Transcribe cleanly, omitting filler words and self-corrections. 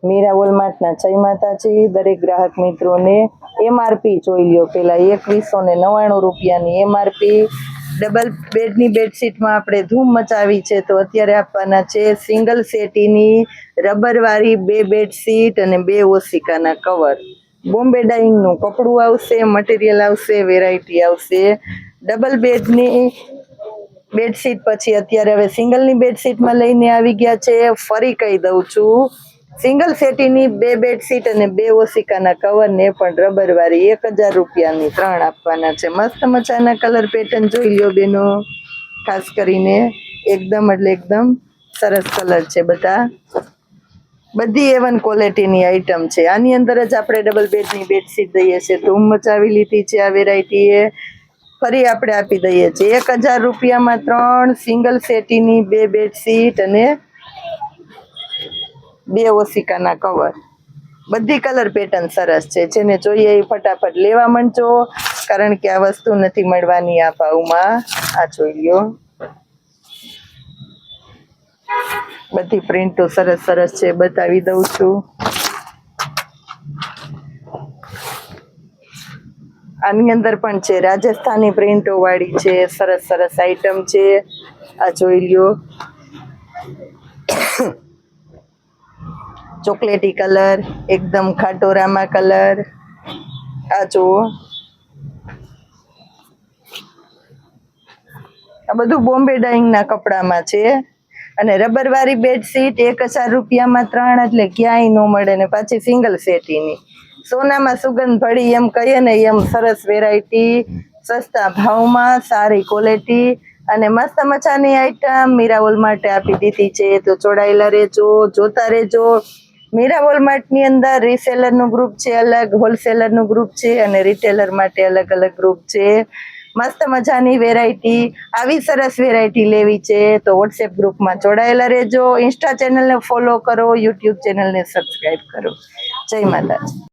મીરા વોલમાર્ટના જય માતાજી દરેક ગ્રાહક મિત્રોને એમઆરપી જોઈ લ્યો પેલા 2199 રૂપિયાની એમઆરપી ડબલ બેડની બેડશીટમાં આપણે ધૂમ મચાવી છે તો અત્યારે આપવાના છે સિંગલ સેટીની રબરવાળી 2 બેડશીટ અને 2 ઓશિકાના કવર બોમ્બે ડાઇંગનું કપડું આવશે મટીરિયલ આવશે વેરાયટી આવશે ડબલ બેડની બેડશીટ પછી અત્યારે હવે સિંગલની બેડશીટમાં લઈને આવી ગયા છે ફરી કહી દઉં છું સિંગલ સેટીની 2 બેડશીટ અને 2 ઓશિકાના કવર ને પણ રબરવાળી 1000 રૂપિયાની 3 આપવાના છે મસ્ત મજાના કલર પેટર્ન જોઈ લ્યો બેનો ખાસ કરીને એકદમ એટલે એકદમ સરસ કલર છે બધા બધી A1 ક્વોલિટીની આઈટમ છે આની અંદર જ આપણે ડબલ બેડની બેડશીટ દઈએ છીએ ધૂમ મચાવી લીધી છે આ વેરાયટી એ ફરી આપણે આપી દઈએ છીએ 1000 રૂપિયામાં 3 સિંગલ સેટીની 2 બેડશીટ અને 2 ઓશિકાના કવર બધી કલર પેટર્ન સરસ છે જેને જોઈએ એ ફટાફટ લેવા માંડજો કારણ કે આ વસ્તુ નથી મળવાની આ ભાવમાં આ જોઈ લ્યો બધી પ્રિન્ટો સરસ સરસ છે બતાવી દઉં છું આની અંદર પણ છે રાજસ્થાની પ્રિન્ટો વાળી છે સરસ સરસ આઈટમ છે આ જોઈ લ્યો ચોકલેટી કલર એકદમ ખાટોરામાં કલર આ જુઓ આ બધું બોમ્બે ડાઇંગના કપડામાં છે અને રબરવાળી બેડશીટ 1000 રૂપિયામાં 3 એટલે ક્યાંય ન મળે ને પાછી સિંગલ સેટીની સોનામાં સુગંધ ભળી એમ કહીએ ને એમ સરસ વેરાયટી સસ્તા ભાવમાં સારી ક્વોલિટી અને મસ્ત મજાની આઈટમ મીરા વોલમાર્ટે આપી દીધી છે તો જોડાયેલા રહેજો જોતા રહેજો મીરા વોલમાર્ટની અંદર રીસેલરનું ગ્રુપ છે અલગ હોલસેલરનું ગ્રુપ છે અને રિટેલર માટે અલગ અલગ ગ્રુપ છે મસ્ત મજાની વેરાયટી આવી સરસ વેરાયટી લેવી છે તો વોટ્સએપ ગ્રુપમાં જોડાયેલા રહેજો ઇન્સ્ટા ચેનલને ફોલો કરો યુટ્યુબ ચેનલને સબસ્ક્રાઈબ કરો જય માતાજી